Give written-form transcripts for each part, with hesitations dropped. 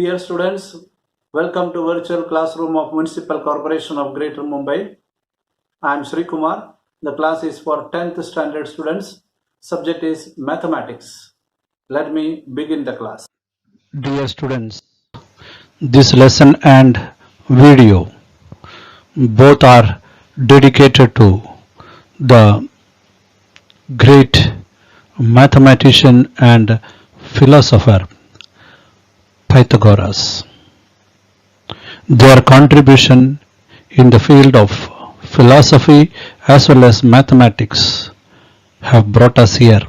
Dear students, welcome to virtual classroom of Municipal Corporation of Greater Mumbai. I am Sri Kumar. The class is for 10th standard students. Subject is mathematics. Let me begin the class. Dear students, this lesson and video both are dedicated to the great mathematician and philosopher Pythagoras. Their contribution in the field of philosophy as well as mathematics have brought us here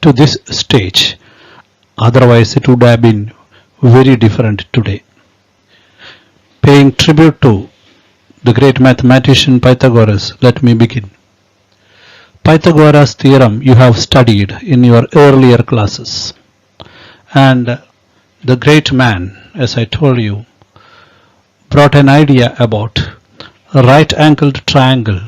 to this stage. Otherwise, it would have been very different today. Paying tribute to the great mathematician Pythagoras, let me begin. Pythagoras' theorem you have studied in your earlier classes. And the great man, as I told you, brought an idea about a right-angled triangle.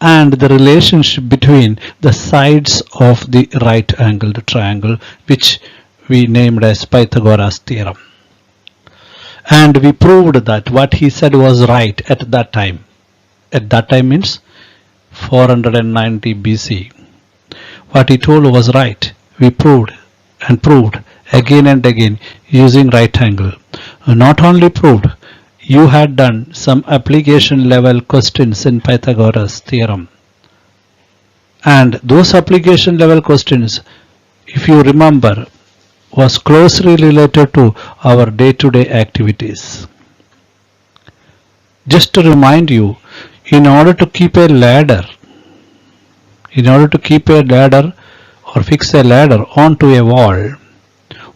And the relationship between the sides of the right-angled triangle, which we named as Pythagoras' theorem. And we proved that what he said was right at that time. At that time means 490 BC. What he told was right. We proved again and again using right angle. Not only proved, you had done some application level questions in Pythagoras theorem. And those application level questions, if you remember, was closely related to our day-to-day activities. Just to remind you, in order to keep a ladder or fix a ladder onto a wall,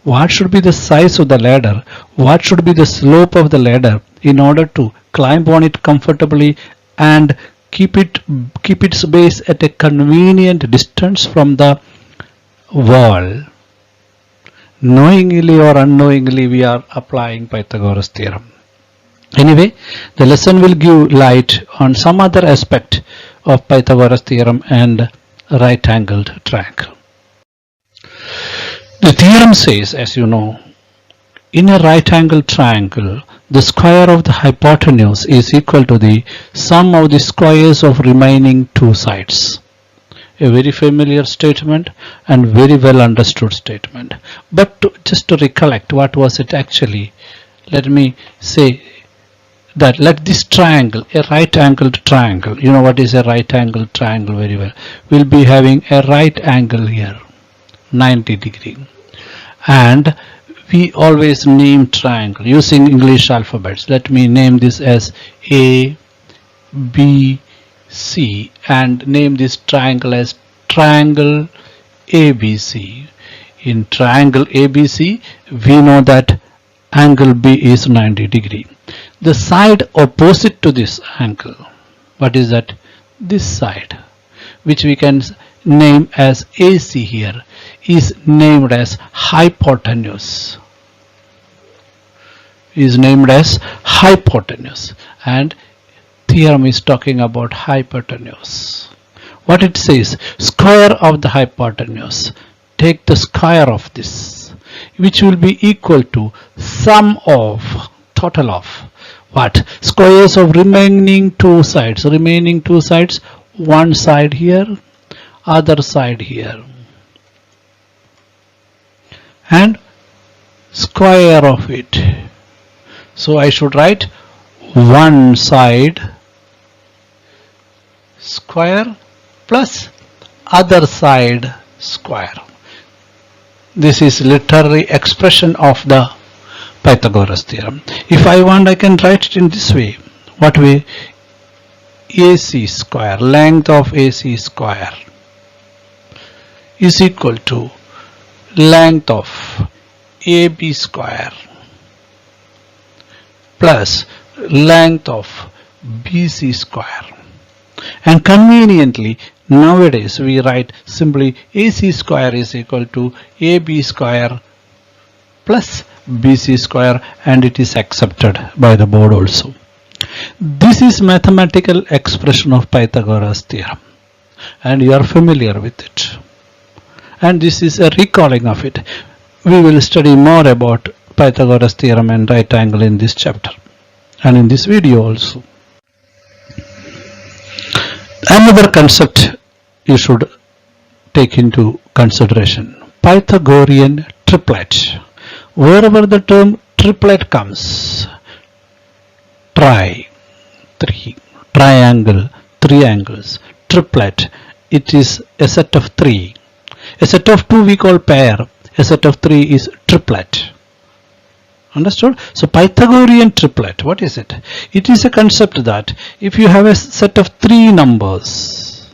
what should be the size of the ladder? What should be the slope of the ladder in order to climb on it comfortably and keep its base at a convenient distance from the wall? Knowingly or unknowingly, we are applying Pythagoras theorem. Anyway, the lesson will give light on some other aspect of Pythagoras theorem and right-angled triangle. The theorem says, as you know, in a right-angled triangle, the square of the hypotenuse is equal to the sum of the squares of remaining two sides. A very familiar statement and very well understood statement. But just to recollect what was it actually, let me say that let this triangle, a right-angled triangle, you know what is a right-angled triangle very well, will be having a right angle here, 90 degree. And we always name triangle using English alphabets. Let me name this as A, B, C, and name this triangle as triangle ABC. In triangle ABC, we know that angle B is 90 degree. The side opposite to this angle, what is that? This side, which we can name as AC here, is named as hypotenuse. And theorem is talking about hypotenuse. What it says, square of the hypotenuse, take the square of this, which will be equal to sum of, total of, what? Squares of remaining two sides, one side here, other side here, and square of it. So I should write one side square plus other side square. This is literary expression of the Pythagoras theorem. If I want, I can write it in this way. What way? AC square, length of AC square is equal to length of AB square plus length of BC square. And conveniently, nowadays we write simply AC square is equal to AB square plus BC square, and it is accepted by the board also. This is mathematical expression of Pythagoras theorem, and you are familiar with it. and this is a recalling of it. We will study more about Pythagoras theorem and right angle in this chapter and in this video also. Another concept you should take into consideration: Pythagorean triplet. Wherever the term triplet comes, triangle, three angles, triplet, it is a set of three. A set of two we call pair, a set of three is triplet. Understood? So Pythagorean triplet, what is it? It is a concept that if you have a set of three numbers,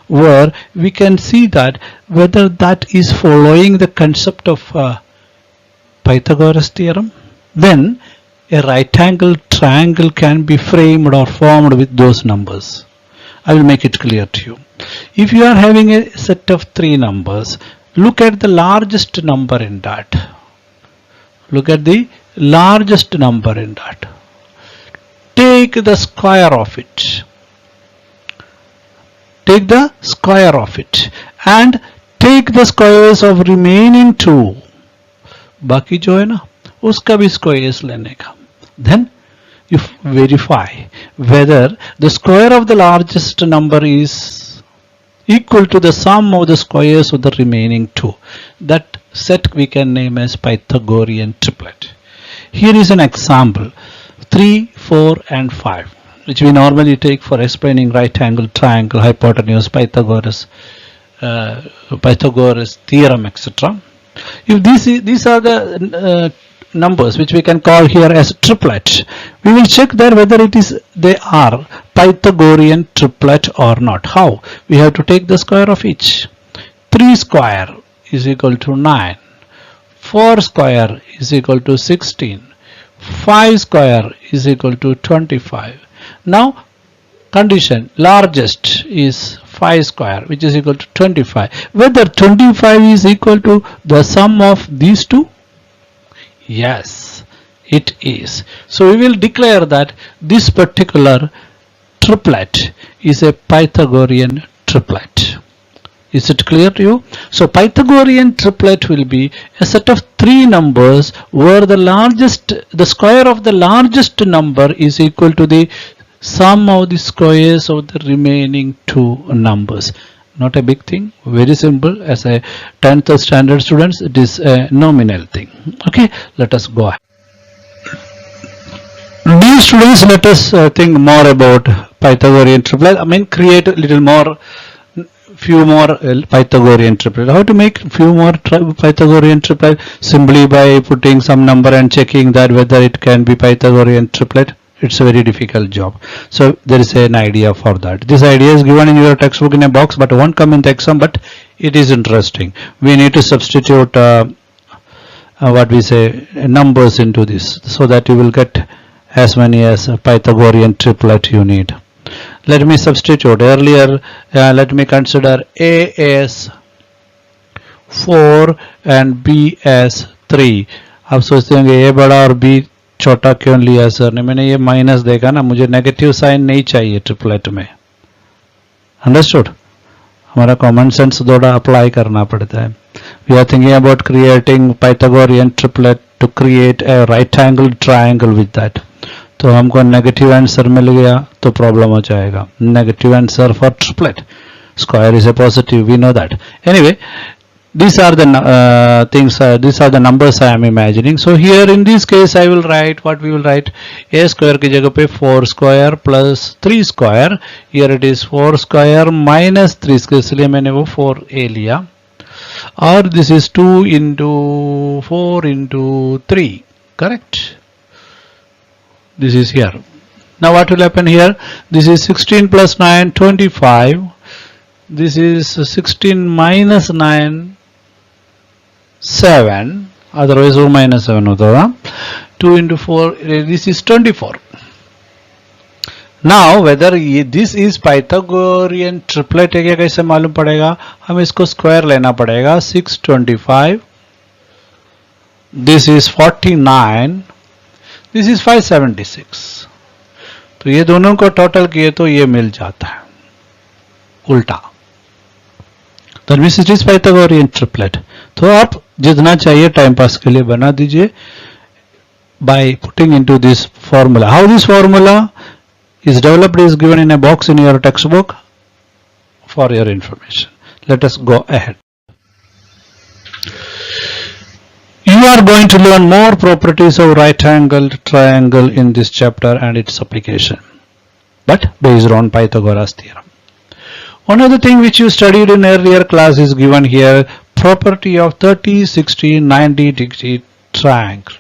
where we can see that whether that is following the concept of Pythagoras theorem, then a right angle triangle can be framed or formed with those numbers. I will make it clear to you. If you are having a set of three numbers, look at the largest number in that. Take the square of it. And take the squares of remaining two. बाकी जो है ना, उसका भी squares लेने का. Then you verify whether the square of the largest number is equal to the sum of the squares of the remaining two. That set we can name as Pythagorean triplet. Here is an example: 3, 4 and 5, which we normally take for explaining right angle triangle, hypotenuse, Pythagoras theorem, etc. If these are the numbers which we can call here as triplet, we will check there whether they are Pythagorean triplet or not. How? We have to take the square of each. 3 square is equal to 9, 4 square is equal to 16, 5 square is equal to 25. Now condition: largest is 5 square, which is equal to 25. Whether 25 is equal to the sum of these two? Yes, it is. So we will declare that this particular triplet is a Pythagorean triplet. Is it clear to you? So Pythagorean triplet will be a set of three numbers where the square of the largest number is equal to the sum of the squares of the remaining two numbers. Not a big thing, very simple. As a 10th standard students, it is a nominal thing. Okay, let us go ahead. Dear students, let us think more about Pythagorean triplet. Create a little more, few more Pythagorean triplet. How to make few more Pythagorean triplet? Simply by putting some number and checking that whether it can be Pythagorean triplet. It's a very difficult job. So there is an idea for that. This idea is given in your textbook in a box, but won't come in the exam, but it is interesting. We need to substitute numbers into this, so that you will get as many as a Pythagorean triplet you need. Let me substitute. Earlier, let me consider A as 4 and B as 3. आप सोचते होंगे A बड़ा और B छोटा क्यों लिया sir ने? मैंने ये माइनस देखा ना, मुझे नेगेटिव साइन नहीं चाहिए ट्रिपलेट में. अंडरस्टूड? हमारा कॉमन सेंस थोड़ा अप्लाई करना पड़ता है. We are thinking about creating Pythagorean triplet to create a right angle triangle with that. तो हमको नेगेटिव आंसर मिल गया तो प्रॉब्लम हो जाएगा. Negative answer for triplet. Square is a positive, we know that. Anyway, these are the things, these are the numbers I am imagining. So here in this case I will write, what we will write, a square की जगह पे 4 square plus 3 square. Here it is 4 square minus 3 square, इसलिए मैंने वो 4a लिया. और this is 2 into 4 into 3, correct? This is here. Now what will happen here? This is 16 plus 9, 25. This is 16 minus 9, 7. Otherwise वो minus 7 होता था. 2 into 4, this is 24. Now whether this is Pythagorean triplet है क्या, कैसे मालूम पड़ेगा? हम इसको स्क्वायर लेना पड़ेगा. 625. This is 49. This is 576. तो ये दोनों को टोटल किए तो ये मिल जाता है. उल्टा That means it is Pythagorean triplet. तो आप जितना चाहिए टाइम पास के लिए बना दीजिए by putting into this formula. How this formula is developed is given in a box in your textbook for your information. Let us go ahead. You are going to learn more properties of right angled triangle in this chapter and its application, but based on Pythagoras theorem. One other thing which you studied in earlier class is given here, property of 30, 60, 90 degree triangle.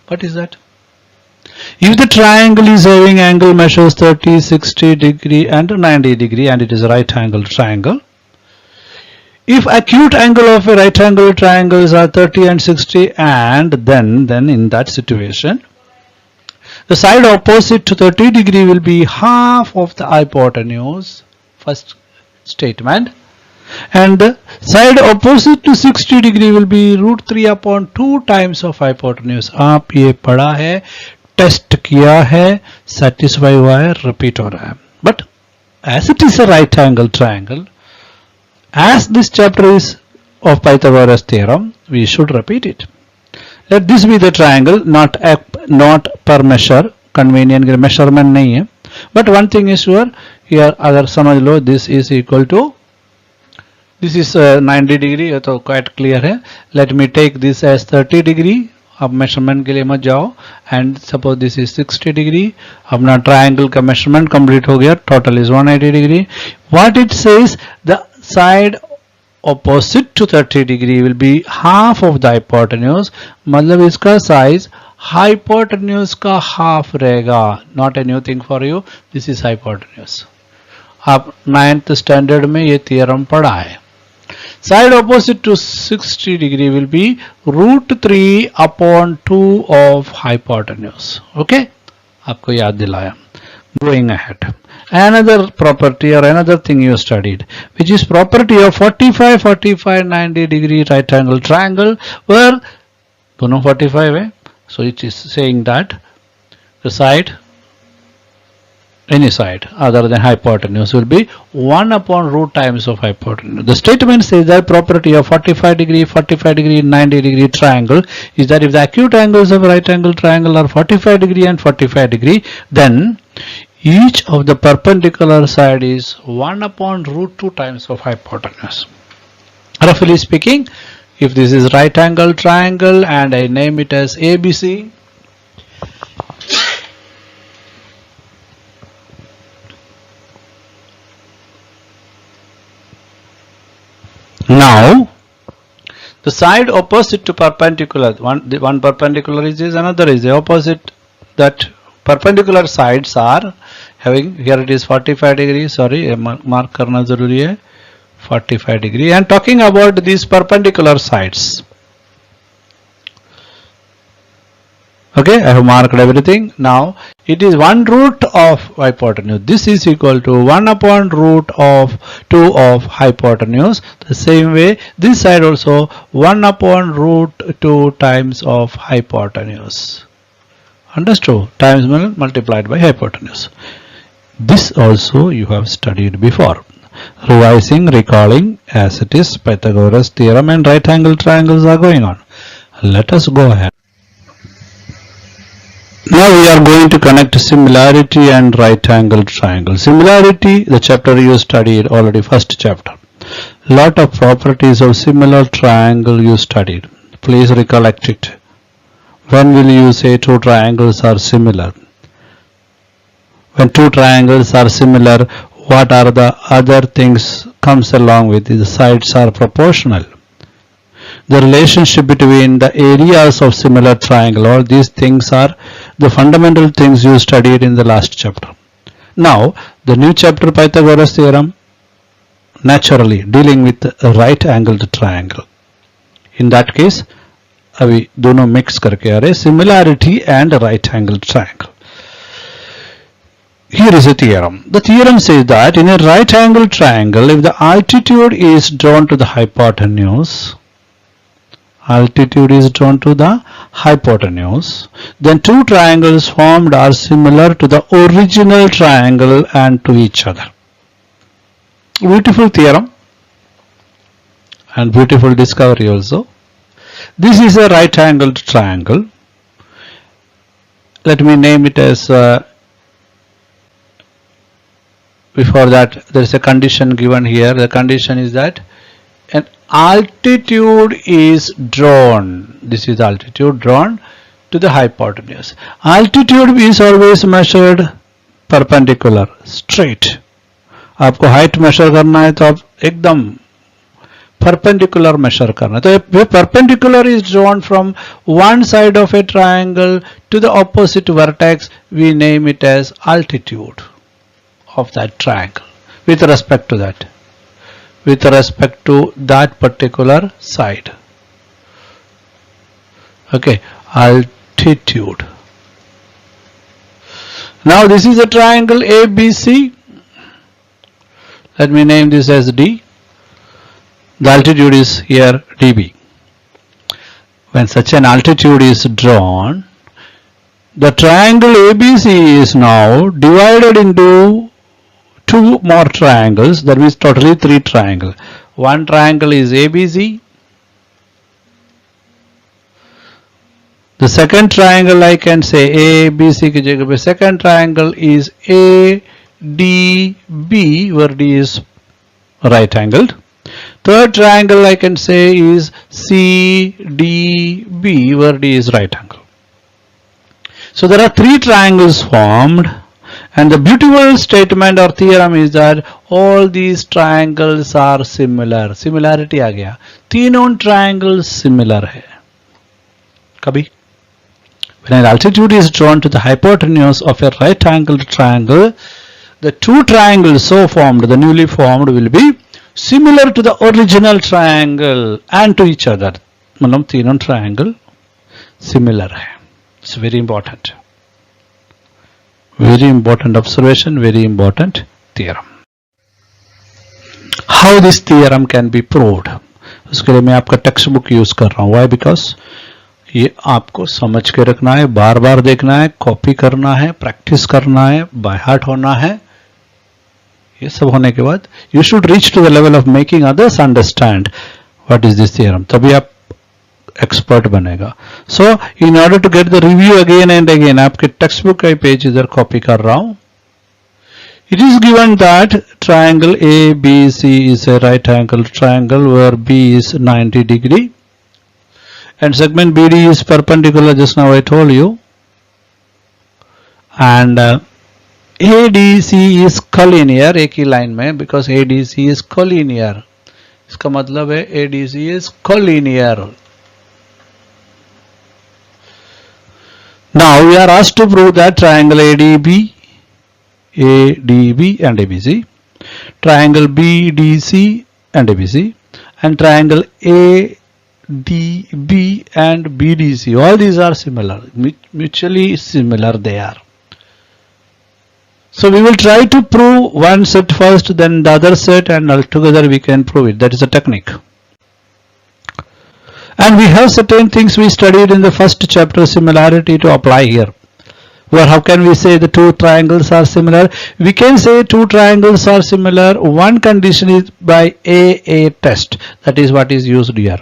What is that? If the triangle is having angle measures 30, 60 degree and 90 degree and it is a right angle triangle, if acute angle of a right angle triangles are 30 and 60 and then in that situation, the side opposite to 30 degree will be half of the hypotenuse, first statement, and the side opposite to 60 degree will be root 3 upon 2 times of hypotenuse. आप ये पढ़ा है, test किया है, satisfy हुआ है, repeat हो रहा है. But as it is a right angle triangle, as this chapter is of Pythagoras theorem, we should repeat it. Let this be the triangle, not per measure, convenient measurement नहीं है. But one thing is sure, here अगर समझ लो, this is equal to, this is 90 degree, ये तो quite clear है. Let me take this as 30 degree. अब measurement के लिए मत जाओ. And suppose this is 60 degree. अपना triangle का measurement complete हो गया. Total is 180 degree. What it says, the side opposite to 30 degree will be half of the hypotenuse. मतलब इसका size hypotenuse का half रहेगा. Not a new thing for you. This is hypotenuse. आप 9th standard में ये theorem पढ़ा है. Side opposite to 60 degree will be root 3 upon 2 of hypotenuse. Okay? आपको याद दिलाया. Going ahead. Another property or another thing you studied, which is property of 45, 45, 90 degree right angle triangle, where दोनों 45 है. So it is saying that the side, any side other than hypotenuse will be 1 upon root times of hypotenuse. The statement says that property of 45 degree, 90 degree triangle is that if the acute angles of a right angle triangle are 45 degree and 45 degree, then each of the perpendicular side is 1 upon root 2 times of hypotenuse. Roughly speaking, if this is right angle triangle and I name it as ABC, now the side opposite to perpendicular, one perpendicular is this, another is the opposite. That perpendicular sides are having, here it is 45 degree, sorry mark करना जरूरी है, 45 degree, and talking about these perpendicular sides. Okay, I have marked everything. Now it is 1 root of hypotenuse. This is equal to 1 upon root of 2 of hypotenuse. The same way this side also 1 upon root 2 times of hypotenuse. Understood? Times multiplied by hypotenuse. This also you have studied before. Revising, recalling as it is, Pythagoras theorem and right angle triangles are going on. Let us go ahead. Now we are going to connect similarity and right angle triangle. Similarity, the chapter you studied already, first chapter. Lot of properties of similar triangle you studied. Please recollect it. When will you say two triangles are similar? When two triangles are similar, what are the other things comes along with it? The sides are proportional. The relationship between the areas of similar triangle, all these things are the fundamental things you studied in the last chapter. Now, the new chapter Pythagoras theorem, naturally dealing with a right angled triangle. In that case, अभी दोनों mix करके आ रहे, similarity and right angled triangle. Here is a theorem. The theorem says that in a right angled triangle, if the altitude is drawn to the hypotenuse, then two triangles formed are similar to the original triangle and to each other. Beautiful theorem. and beautiful discovery also. This is a right angled triangle. Let me name it as before that there is a condition given here. The condition is that an altitude is drawn. This is altitude drawn to the hypotenuse. Altitude is always measured perpendicular, straight. आपको height measure करना है तो आप एकदम perpendicular measure करना है. तो perpendicular is drawn from one side of a triangle to the opposite vertex. We name it as altitude of that triangle with respect to that. With respect to that particular side. Okay, altitude. Now this is a triangle ABC. Let me name this as D. The altitude is here dB. When such an altitude is drawn, the triangle ABC is now divided into two more triangles. That means totally three triangles. One triangle is ABC. The second triangle I can say ABC की जगह पे second triangle is ADB where D is right angled. Third triangle I can say is CDB where D is right angle. So there are three triangles formed, and the beautiful statement or theorem is that all these triangles are similar. Similarity आ गया. तीनों triangles similar है. कभी when an altitude is drawn to the hypotenuse of a right angled triangle, the two triangles so formed, the newly formed, will be similar to the original triangle and to each other. मतलब तीनों triangle similar है. It's very important. Very important observation, very important theorem. How this theorem can be proved? उसके लिए मैं आपका text book use कर रहा हूँ. Why? Because ये आपको समझ के रखना है, बार बार देखना है, कॉपी करना है, प्रैक्टिस करना है, बाय हार्ट होना है. ये सब होने के बाद you should reach to the level of making others understand what is this theorem. तभी आप एक्सपर्ट बनेगा. So in order to get the review again and again, आपके टेक्स्ट बुक का पेज इधर कॉपी कर रहा हूं. It is given that triangle ABC is a right angle triangle where B is 90 degree and segment BD is perpendicular, just now I told you, and ADC is collinear, एक ही line में, because ADC is collinear. इसका मतलब है ADC is collinear. Now we are asked to prove that triangle ADB and ABC, triangle BDC and ABC, and triangle ADB and BDC, all these are similar, mutually similar they are. So we will try to prove one set first, then the other set, and altogether we can prove it. That is a technique. And we have certain things we studied in the first chapter, similarity, to apply here. Well, how can we say the two triangles are similar? We can say two triangles are similar. One condition is by AA test. That is what is used here.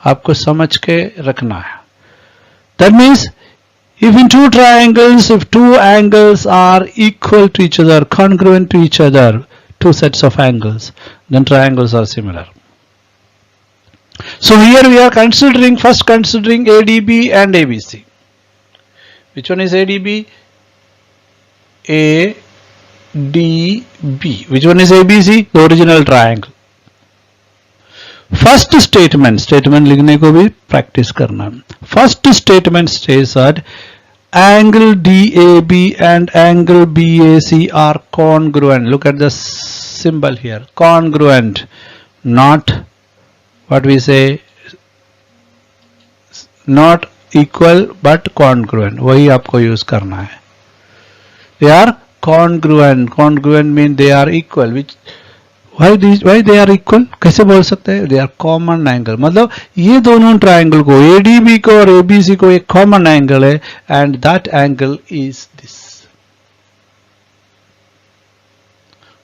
आपको समझ के रखना है. That means if in two triangles, if two angles are equal to each other, congruent to each other, two sets of angles, then triangles are similar. So here we are first considering ADB and ABC. Which one is ADB? ADB. Which one is ABC? The original triangle. First statement लिखने को भी practice करना. First statement says that angle DAB and angle BAC are congruent. Look at the symbol here. Congruent, not what we say, not equal but congruent. वही आपको use करना है. They are congruent. Congruent mean they are equal. Which why they are equal? कैसे बोल सकते हैं? They are common angle. मतलब ये दोनों ट्राइंगल को, ADB को और ABC को एक कॉमन एंगल है, and that angle is this.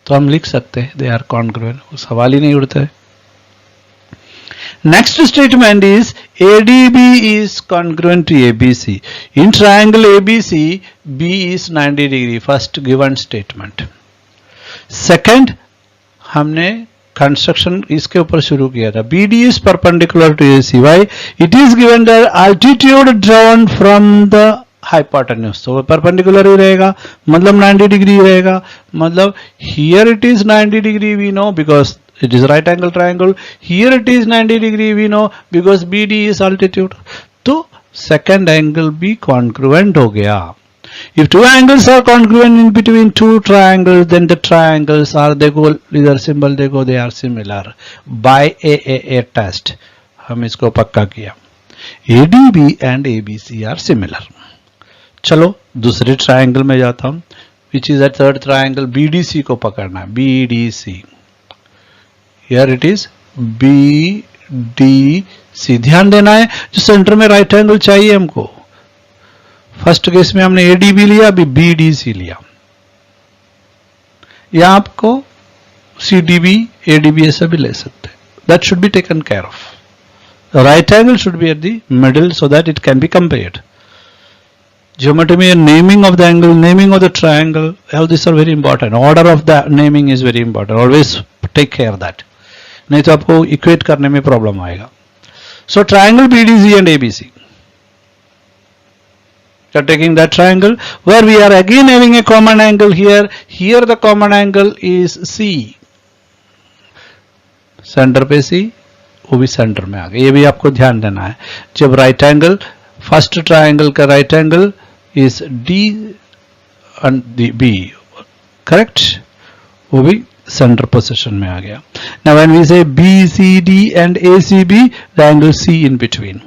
तो हम लिख सकते हैं they are congruent. वो सवाल ही नहीं उठता है. Next statement is ADB is congruent to ABC. In triangle ABC, B is 90 degree. First given statement. Second, हमने कंस्ट्रक्शन इसके ऊपर शुरू किया था. BD is perpendicular to AC. Why? It is given the altitude drawn from the hypotenuse. तो perpendicular ही रहेगा, मतलब 90 degree रहेगा. मतलब here it is 90 degree we know because it is right angle triangle. Here it is 90 degree we know because BD is altitude. तो second angle भी congruent हो गया. If two angles are congruent in between two triangles, then the triangles are, देखो इधर symbol देखो, they are similar by AAA test. हम इसको पक्का किया. ADB and ABC are similar. चलो दूसरे triangle में जाता हूँ, which is a third triangle. BDC को पकड़ना है. BDC. Here it is BDC. ध्यान देना है, जो सेंटर में राइट एंगल चाहिए हमको. फर्स्ट केस में हमने ADB लिया, अभी BDC लिया. या आपको CDB, ADB ऐसा भी ले सकते हैं. That should be taken care of. The right angle should be at the middle so that it can be compared. Geometry में naming of the angle, naming of the triangle, all these are very important. Order of the naming is very important. Always take care of that. नहीं तो आपको equate करने में problem आएगा. So triangle BDC and ABC. You are taking that triangle where we are again having a common angle here. Here the common angle is C. Centre पे C, वो भी centre में आ गया. ये भी आपको ध्यान देना है. जब राइट एंगल, फर्स्ट ट्राइंगल का right angle is D and B, correct, वो भी center position में आ गया. Now when we say BCD and ACB, the angle C in between.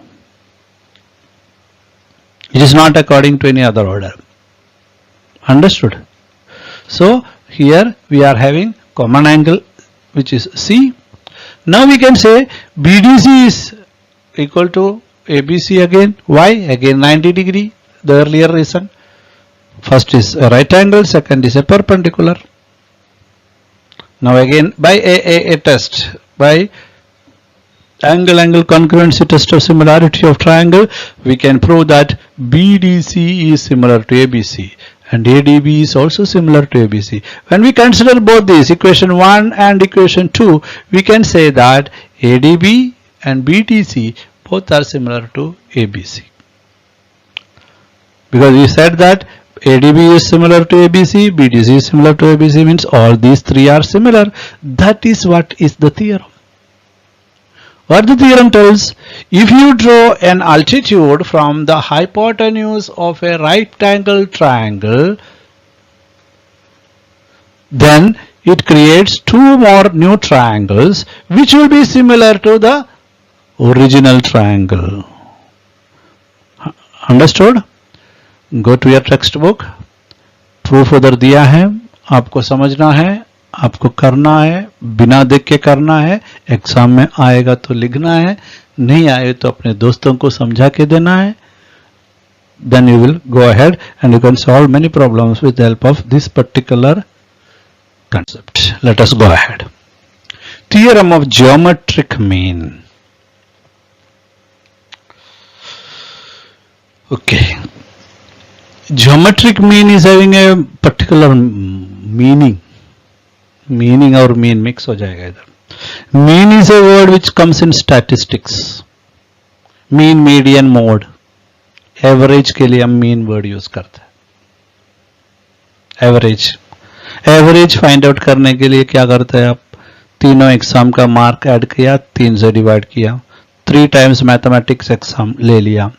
It is not according to any other order. Understood? So here we are having common angle which is C. Now we can say BDC is equal to ABC again. Why? Again 90 degree. The earlier reason. First is a right angle, second is a perpendicular. Now again by a test, by angle congruency test of similarity of triangle, we can prove that BDC is similar to ABC and ADB is also similar to ABC. When we consider both these, equation 1 and equation 2, we can say that ADB and BDC both are similar to ABC. Because we said that ADB is similar to ABC, BDC is similar to ABC, means all these three are similar. That is what is the theorem. What the theorem tells, if you draw an altitude from the hypotenuse of a right angle triangle, then it creates two more new triangles which will be similar to the original triangle. Understood? Go to your textbook. Proof उधर दिया है, आपको समझना है, आपको करना है, बिना देख के करना है. एग्जाम में आएगा तो लिखना है, नहीं आए तो अपने दोस्तों को समझा के देना है. Then you will go ahead and you can solve many problems with the help of this particular concept. Let us go ahead. Theorem of geometric mean. Okay. Geometric mean is having a particular meaning. Meaning और mean mix हो जाएगा इधर. Mean is a word which comes in statistics. Mean, median, mode. Average के लिए हम mean word use करते हैं. Average. Average find out करने के लिए क्या करते हैं आप? तीनों एग्जाम का मार्क ऐड किया, 3 से डिवाइड किया, 3 times mathematics exam ले लिया.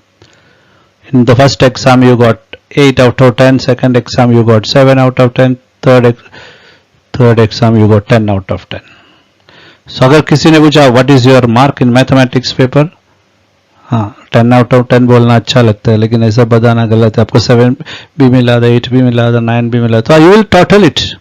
In the first exam you got 8 out of 10, second exam you got 7 out of 10, third exam you got 10 out of 10. So अगर किसी ने पूछा what is your mark in mathematics paper, हाँ 10 out of 10 बोलना अच्छा लगता है, लेकिन ऐसा बताना गलत है. आपको 7 भी मिला था, 8 भी मिला था, 9 भी मिला था. You will total it.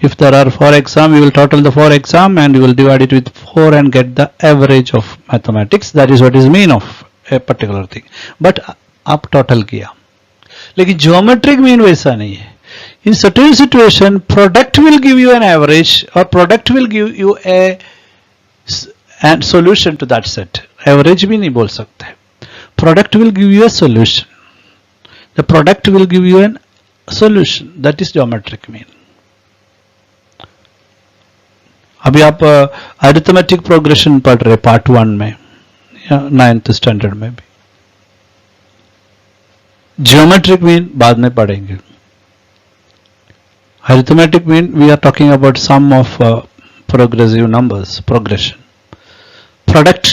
If there are 4 exam, you will total the 4 exam and you will divide it with 4 and get the average of mathematics. That is what is mean of a particular thing. But आप total किया. लेकिन geometric mean वैसा नहीं है. In certain situation, product will give you an average or product will give you and solution to that set. Average भी नहीं बोल सकते. Product will give you a solution. The product will give you a solution. That is geometric mean. अभी आप arithmetic progression पढ़ रहे part 1 में या 9th स्टैंडर्ड में भी. ज्योमेट्रिक मीन बाद में पढ़ेंगे. Arithmetic mean we are talking about sum of progressive numbers, progression. Product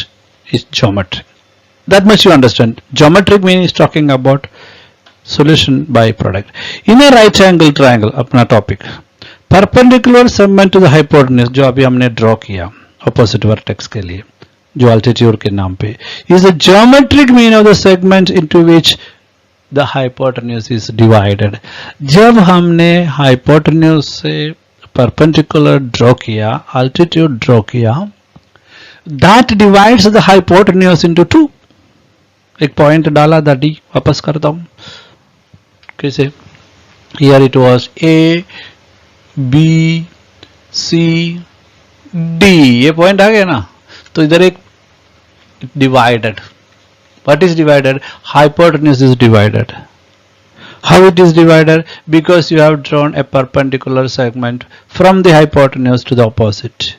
is geometric. That much you understand. Geometric mean is talking about solution by product. In a right angle triangle, अपना topic. Perpendicular segment to the hypotenuse जो अभी हमने draw किया opposite vertex के लिए जो altitude के नाम पे is a geometric mean of the segment into which the hypotenuse is divided. जब हमने hypotenuse से perpendicular draw किया, altitude draw किया, that divides the hypotenuse into two. एक point डाला दादी वापस करता हूँ कैसे. Here it was A, B, C, D. ये point आ गया ना, तो इधर एक divided. What is divided? Hypotenuse is divided. How it is divided? Because you have drawn a perpendicular segment from the hypotenuse to the opposite.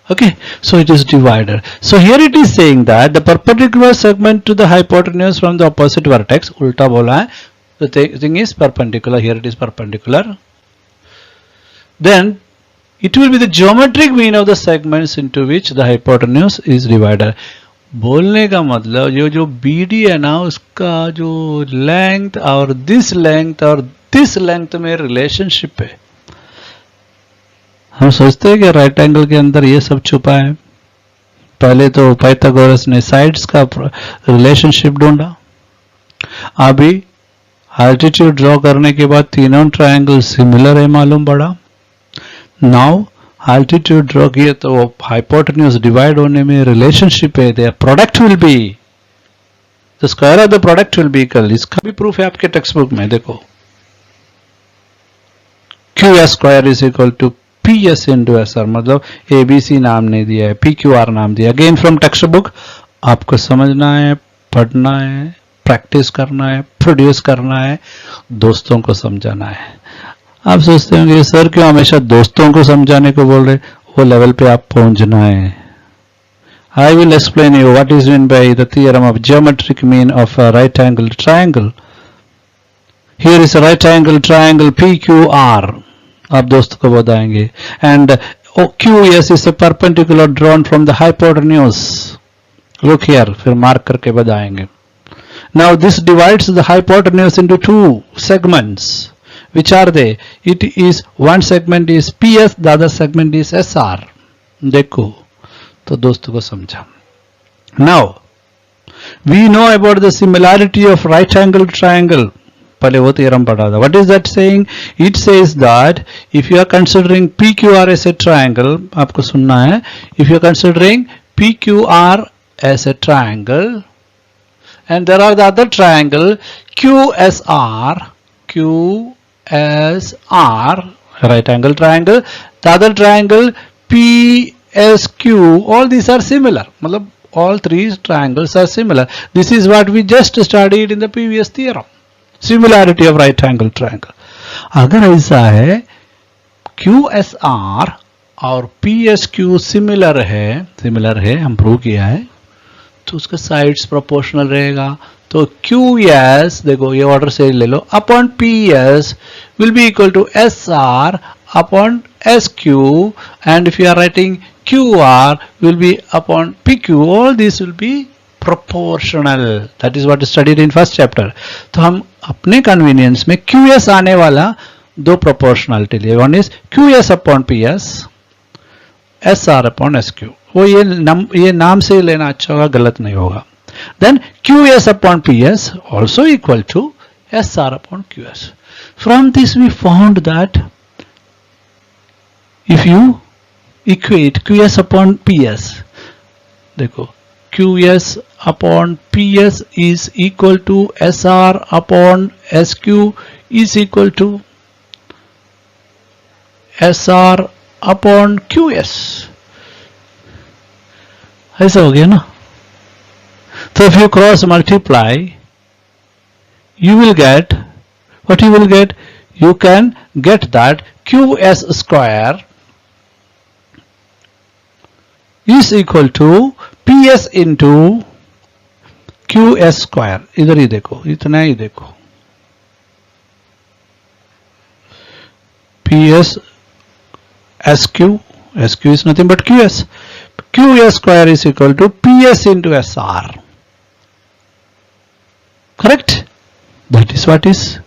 Okay, so it is divided. So here it is saying that the perpendicular segment to the hypotenuse from the opposite vertex, ulta bola hai, the thing is perpendicular. Here it is perpendicular. Then it will be the geometric mean of the segments into which the hypotenuse is divided. बोलने का मतलब जो BD है ना उसका जो length और this length में रिलेशनशिप है. हम सोचते हैं कि राइट एंगल के अंदर ये सब छुपा है. पहले तो पाइथागोरस ने साइड्स का रिलेशनशिप ढूंढा. अभी एल्टीट्यूड ड्रॉ करने के बाद तीनों ट्रायंगल सिमिलर है मालूम पड़ा. नाउ altitude ड्रॉ किए तो वो हाइपोटेन्यूज डिवाइड होने में रिलेशनशिप है. The product will be the square of the product will be equal. इसका भी प्रूफ है आपके टेक्स्ट बुक में. देखो QS square is equal to PS into SR. मतलब ABC नाम नहीं दिया है, PQR नाम दिया. Again from text book. आपको समझना है, पढ़ना है, प्रैक्टिस करना है, प्रोड्यूस करना है, दोस्तों को समझाना है. आप सोचते होंगे सर क्यों हमेशा दोस्तों को समझाने को बोल रहे. वो लेवल पे आप पहुंचना है. I will explain you what is mean by the theorem of geometric mean of a right angle triangle. Here is a right angle triangle PQR. आप दोस्तों को बताएंगे. And QS is a perpendicular drawn from the hypotenuse. Look here, फिर mark करके बताएंगे. Now this divides the hypotenuse into two segments. Which are they? It is one segment is PS, the other segment is SR. देखो तो दोस्तों को समझा. Now we know about the similarity of right angle triangle. पहले वो theorem पढ़ा था. What is that saying? It says that if you are considering PQR as a triangle, आपको सुनना है. If you are considering PQR as a triangle, and there are the other triangle QSR, right angle triangle, the other triangle PSQ, all these are similar. मतलब all three triangles are similar. This is what we just studied in the previous theorem. Similarity of right angle triangle. अगर ऐसा है QSR और PSQ similar है हम prove किया है, तो उसका साइड्स प्रोपोर्शनल रहेगा. तो QS देखो ये ऑर्डर से ले लो upon PS will be equal to SR upon SQ, and if you are writing QR will be upon PQ. All these will be proportional. That is what is studied in first chapter. तो हम अपने convenience में QS आने वाला दो proportionality लिए. One is QS upon PS, SR upon SQ. वो ये नाम से लेना अच्छा होगा, गलत नहीं होगा. Then QS upon PS also equal to SR upon QS. From this we found that if you equate QS upon PS, देखो QS upon PS is equal to SR upon SQ is equal to SR upon QS. ऐसा हो गया ना. So if you cross multiply, you will get what you will get. You can get that QS square is equal to PS into QS square. इधर ही देखो, इतना ही देखो. PS SQ is nothing but QS. QS square is equal to PS into SR. Correct? That is what is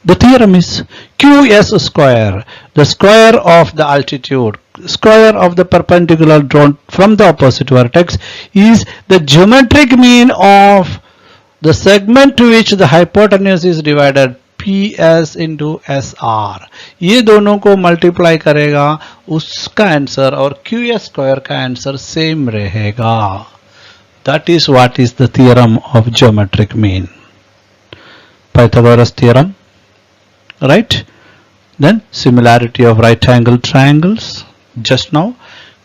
the theorem is. QS square, the square of the altitude, square of the perpendicular drawn from the opposite vertex, is the geometric mean of the segment to which the hypotenuse is divided, PS into SR. ये दोनों को multiply करेगा, उसका answer और QS square का answer same रहेगा. That is what is the theorem of geometric mean. Pythagoras theorem, right? Then similarity of right angle triangles, just now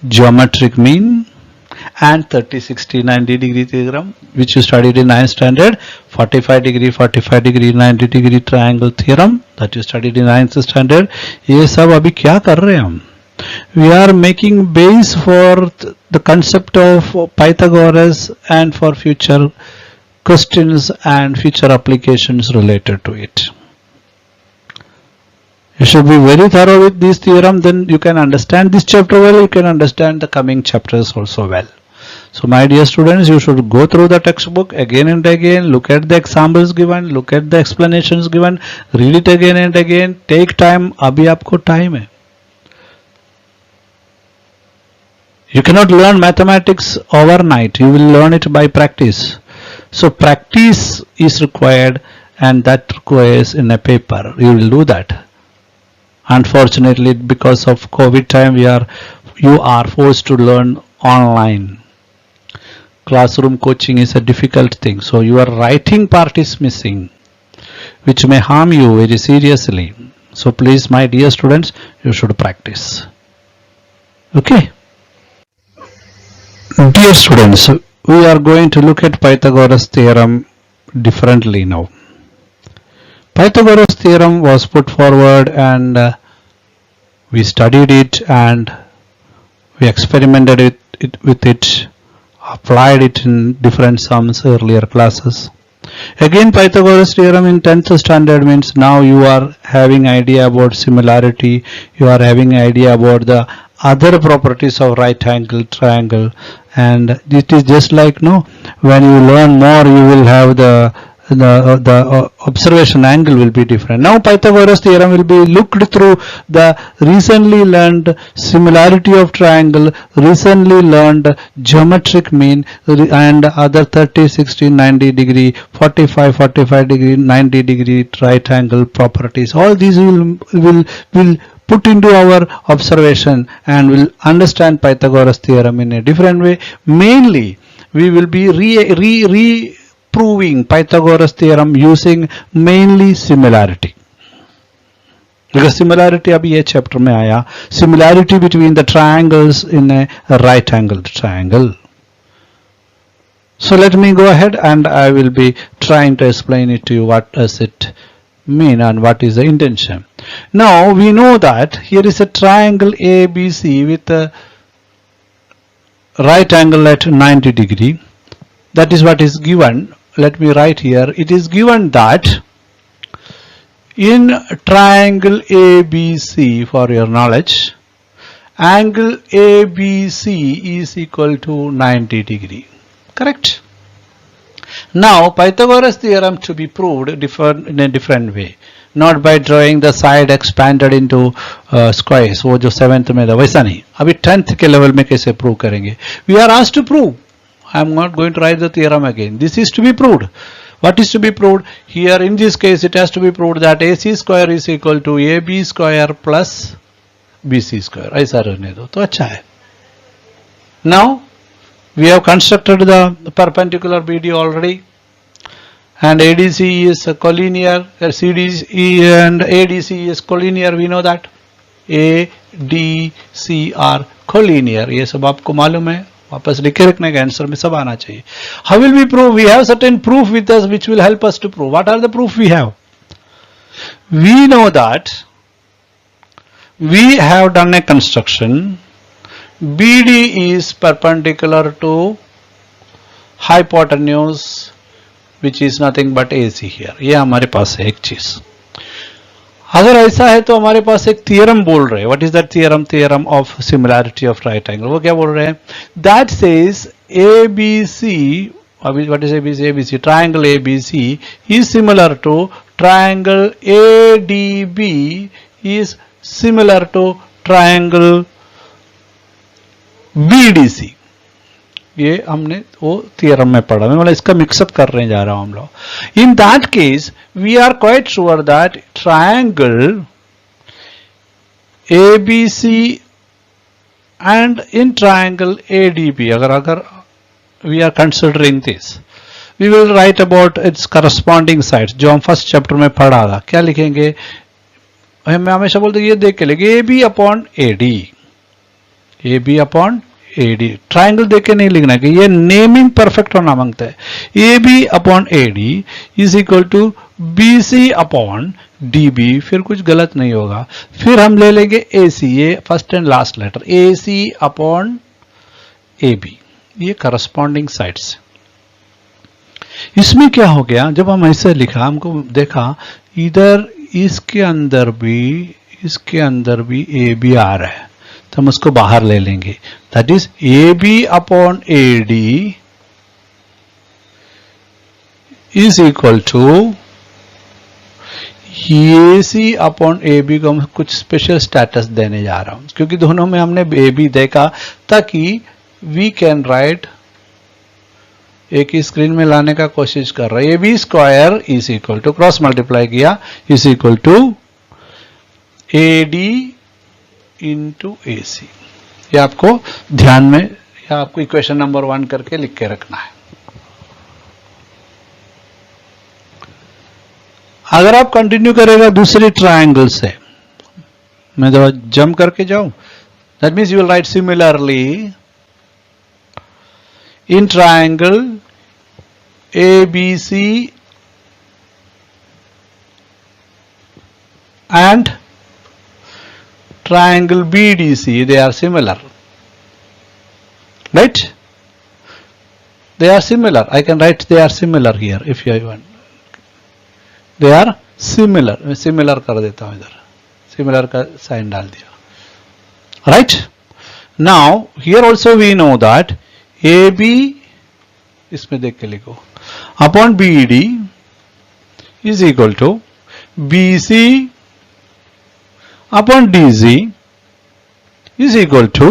geometric mean, and 30, 60, 90 degree theorem which you studied in 9th standard, 45 degree 90 degree triangle theorem that you studied in 9th standard. ये सब अभी क्या कर रहे हैं हम? We are making base for the concept of Pythagoras and for future questions and future applications related to it. You should be very thorough with this theorem, then you can understand this chapter well, you can understand the coming chapters also well. So my dear students, you should go through the textbook again and again, look at the examples given, look at the explanations given, read it again and again, take time. अभी आपको time है. You cannot learn mathematics overnight, you will learn it by practice. So practice is required, and that requires in a paper. You will do that. Unfortunately, because of COVID time, you are forced to learn online. Classroom coaching is a difficult thing. So your writing part is missing, which may harm you very seriously. So please, my dear students, you should practice. Okay. Dear students, we are going to look at Pythagoras theorem differently now. Pythagoras theorem was put forward and we studied it and we experimented with it, applied it in different sums earlier classes. Again, Pythagoras theorem in 10th standard means now you are having idea about similarity, you are having idea about the other properties of right angle triangle, and it is just like when you learn more, you will have the observation angle will be different. Now Pythagoras theorem will be looked through the recently learned similarity of triangle, recently learned geometric mean, and other 30, 60, 90 degree, 45 degree, 90 degree right angle properties. All these will put into our observation and will understand Pythagoras theorem in a different way. Mainly we will be proving Pythagoras theorem using mainly similarity. Because similarity abhi ye chapter mein aaya, similarity between the triangles in a right angled triangle. So let me go ahead and I will be trying to explain it to you, what does it mean and what is the intention. Now we know that here is a triangle ABC with a right angle at 90 degree. That is what is given. Let me write here. It is given that in triangle ABC, for your knowledge, angle ABC is equal to 90 degree. Correct? Now Pythagoras theorem to be proved in a different way, not by drawing the side expanded into squares. वो जो 7th में था वैसा नहीं. अभी 10th के level में कैसे prove करेंगे? We are asked to prove. I am not going to write the theorem again. This is to be proved. What is to be proved? Here in this case it has to be proved that AC square is equal to AB square plus BC square. ऐसा रहने दो तो अच्छा है. Now we have constructed the perpendicular BD already, and ADC is collinear, CDC and ADC is collinear. We know that ADC are collinear. ये सब आपको मालूम है. वापस लिखे रखने का आंसर में सब आना चाहिए. How will we prove? We have certain proof with us which will help us to prove. What are the proof we have? We know that we have done a construction. BD is perpendicular to hypotenuse which is nothing but AC here. ये हमारे पास है एक चीज. अगर ऐसा है तो हमारे पास एक थियरम बोल रहे हैं. What is that theorem? Theorem of similarity of right angle. वो क्या बोल रहे हैं? That says ABC, what is ABC? ABC, triangle ABC is similar to triangle ADB is similar to triangle BDC. ये हमने वो थियरम में पढ़ा. मैं मतलब इसका मिक्सअप कर रहे जा रहा हूं हम लोग. In that case we are quite sure that triangle ABC and in triangle ADB, अगर we are considering this, we will write about its corresponding sides जो हम फर्स्ट चैप्टर में पढ़ा था. क्या लिखेंगे? मैं हमेशा बोलते ये देख के लेंगे AB upon AD. AB upon AD. Triangle देख के नहीं लिखना कि ये नेमिंग परफेक्ट होना मांगता है. AB upon AD is equal to BC upon DB. फिर कुछ गलत नहीं होगा. फिर हम ले लेंगे AC, ये first and last letter, AC upon AB. ये करस्पॉन्डिंग साइड्स. इसमें क्या हो गया? जब हम ऐसे लिखा, हमको देखा इधर इसके अंदर भी AB आ रहा है, तो हम उसको बाहर ले लेंगे. That is AB upon AD is equal to AC upon AB को हम कुछ स्पेशल स्टेटस देने जा रहा हूं, क्योंकि दोनों में हमने AB देखा, ताकि वी कैन राइट, एक ही स्क्रीन में लाने का कोशिश कर रहा है. AB square is equal to, cross multiply किया, is equal to AD into AC. ये आपको ध्यान में, या आपको इक्वेशन नंबर 1 करके लिख के रखना है. अगर आप कंटिन्यू करेगा दूसरे ट्रायंगल से, मैं जरा जंप करके जाऊं, that means you will write similarly in triangle ABC and triangle BDC, they are similar, right? They are similar. I can write they are similar here if you want. They are similar. मैं similar कर देता हूं, इधर similar का sign डाल दिया. Right? Now here also we know that AB, इसमें देख के लिखो, upon BD is equal to BC upon DC is equal to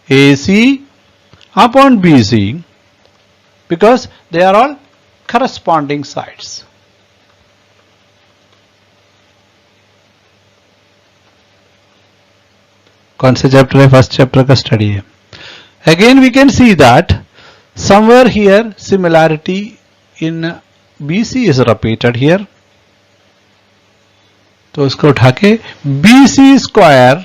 AC upon BC, because they are all corresponding sides. कौन से चैप्टर है? फर्स्ट चैप्टर का study है. Again we can see that somewhere here similarity in BC is repeated here. तो इसको उठा के BC square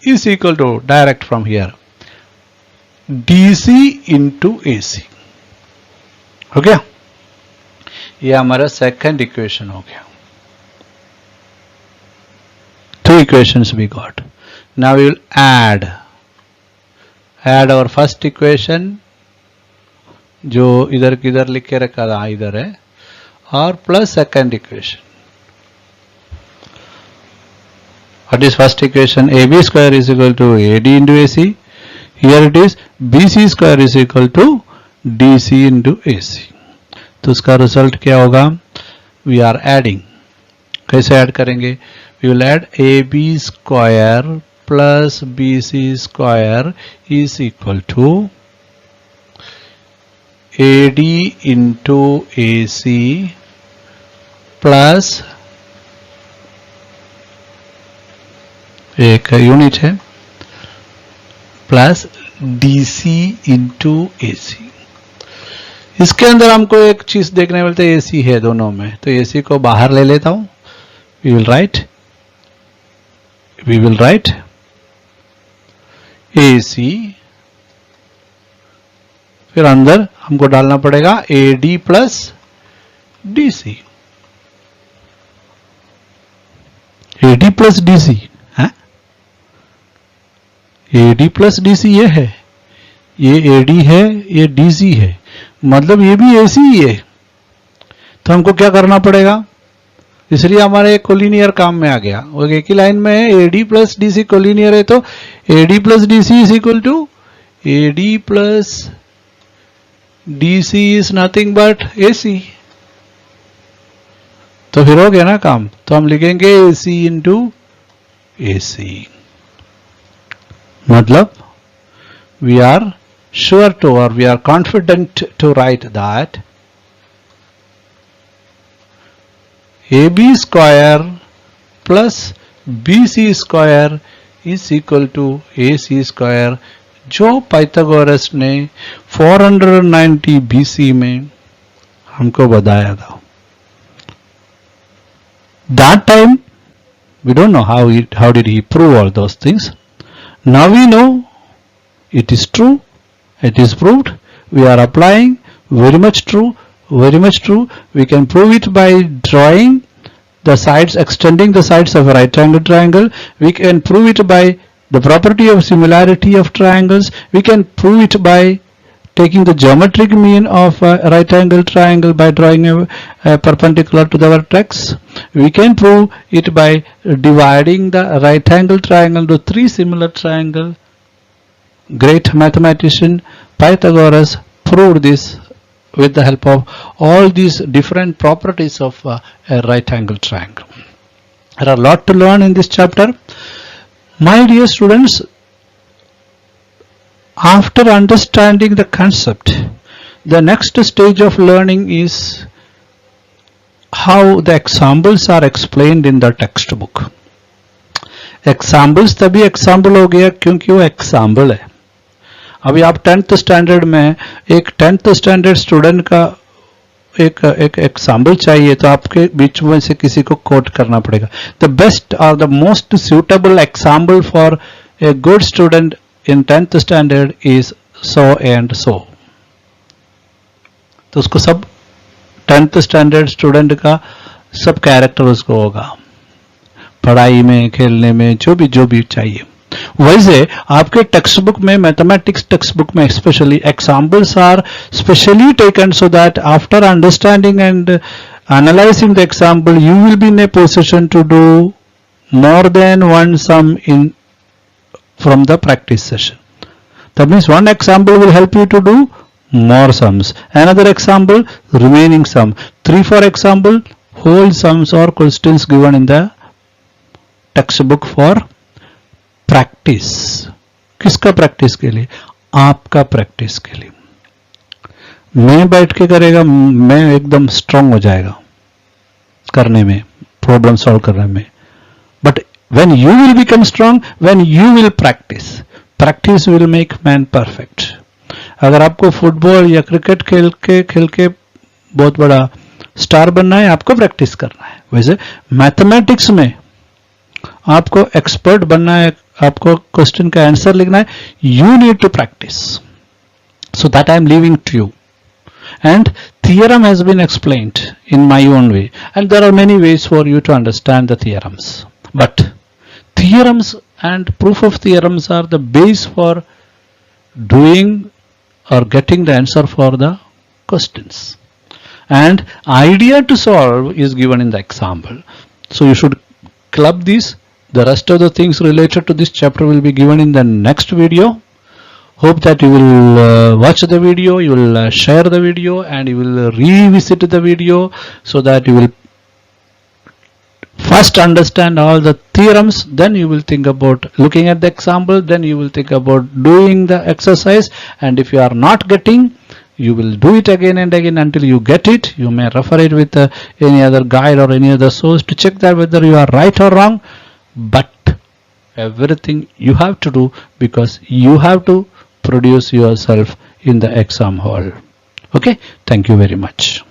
is equal to, direct from here, DC into AC. हो गया? ये हमारा सेकंड इक्वेशन हो गया. 2 equations we got. Now we will add our first equation, जो इधर किधर लिख के रखा था, इधर है, और plus second equation. What is first equation? AB square is equal to AD into AC. Here it is BC square is equal to DC into AC. तो उसका रिजल्ट क्या होगा? We are adding. कैसे ऐड करेंगे? We will add AB square plus BC square is equal to AD into AC plus एक unit है plus DC into AC. इसके अंदर हमको एक चीज देखने मिलता है, AC है दोनों में, तो AC को बाहर ले लेता हूं. We will write AC फिर अंदर हमको डालना पड़ेगा AD plus DC। AD plus DC है, AD प्लस DC ये है, ये AD है, ये DC है, मतलब ये भी AC ही है। तो हमको क्या करना पड़ेगा, इसलिए हमारे कोलिनियर काम में आ गया। वो एक ही लाइन में है, AD प्लस DC कोलिनियर है, तो AD plus DC is equal to AD plus DC is nothing but AC। तो फिर हो गया ना काम, तो हम लिखेंगे AC इंटू AC, मतलब we are sure to, or we are confident to write that AB square plus BC square is equal to AC square, जो पाइथागोरस ने 490 BC में हमको बताया था। That time we don't know how did he prove all those things. Now we know it is true, it is proved, we are applying, very much true, very much true. We can prove it by drawing the sides, extending the sides of a right angle triangle. We can prove it by the property of similarity of triangles. We can prove it by taking the geometric mean of a right angle triangle by drawing a perpendicular to the vertex. We can prove it by dividing the right angle triangle into three similar triangles. Great mathematician Pythagoras proved this with the help of all these different properties of a right angle triangle. There are a lot to learn in this chapter. My dear students, after understanding the concept, the next stage of learning is how the examples are explained in the textbook. Examples तभी example हो गया क्योंकि वो example है। अभी आप 10th standard में एक 10th स्टैंडर्ड स्टूडेंट का एक एग्जाम्पल चाहिए, तो आपके बीच में से किसी को कोट करना पड़ेगा। द बेस्ट और the most suitable example for a good student in 10th standard is so and so. तो उसको सब 10th स्टैंडर्ड स्टूडेंट का सब कैरेक्टर उसको होगा, पढ़ाई में, खेलने में, जो भी चाहिए। वैसे आपके टेक्स्ट बुक में, मैथमेटिक्स टेक्स्ट बुक में specially examples are specially taken so that after understanding and analysing the example you will be in a position to do more than one sum in from the practice session. That means one example will help you to do more sums, another example remaining sum, 3-4 example whole sums or questions given in the textbook for practice. किसका practice के लिए? आपका practice के लिए। मैं बैठ के करेगा, मैं एकदम स्ट्रांग हो जाएगा करने में, प्रॉब्लम सॉल्व करने में। But when you will become strong, when you will practice will make man perfect. अगर आपको फुटबॉल या क्रिकेट खेल के बहुत बड़ा स्टार बनना है, आपको प्रैक्टिस करना है। वैसे मैथमेटिक्स में आपको एक्सपर्ट बनना है, आपको क्वेश्चन का आंसर लिखना है, you need to practise. So that I am leaving to you, and theorem has been explained in my own way, and there are many ways for you to understand the theorems, but theorems and proof of theorems are the base for doing or getting the answer for the questions, and idea to solve is given in the example. So you should club these. The rest of the things related to this chapter will be given in the next video. Hope that you will watch the video, you will share the video, and you will revisit the video so that you will first understand all the theorems, then you will think about looking at the example, then you will think about doing the exercise, and if you are not getting, you will do it again and again until you get it. You may refer it with any other guide or any other source to check that whether you are right or wrong, but everything you have to do because you have to produce yourself in the exam hall. Okay, thank you very much.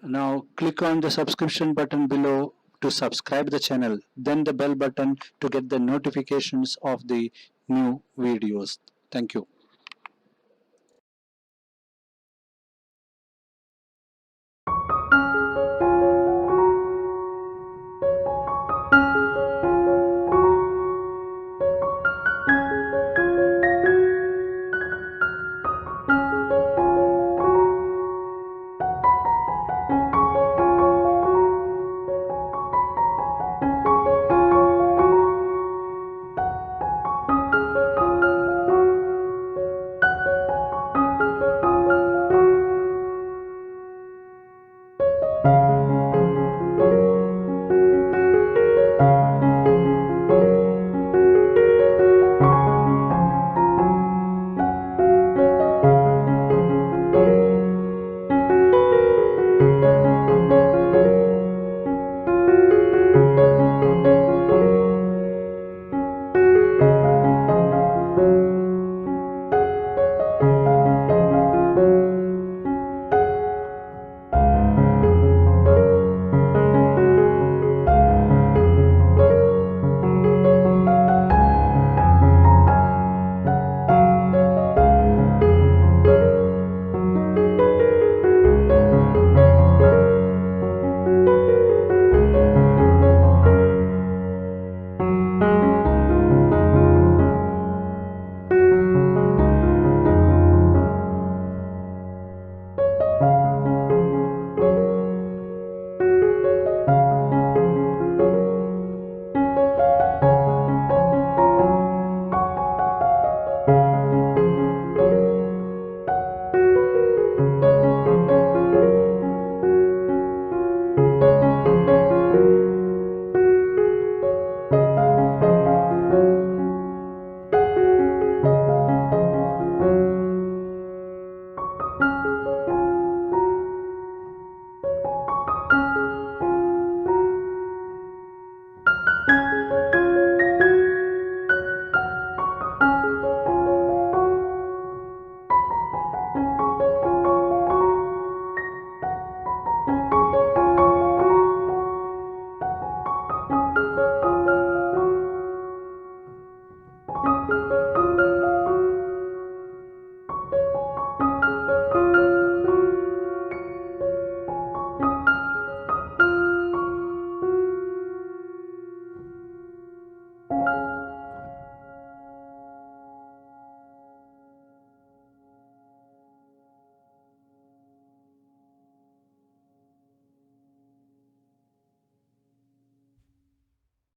Now click on the subscription button below to subscribe the channel, then the bell button to get the notifications of the new videos. Thank you.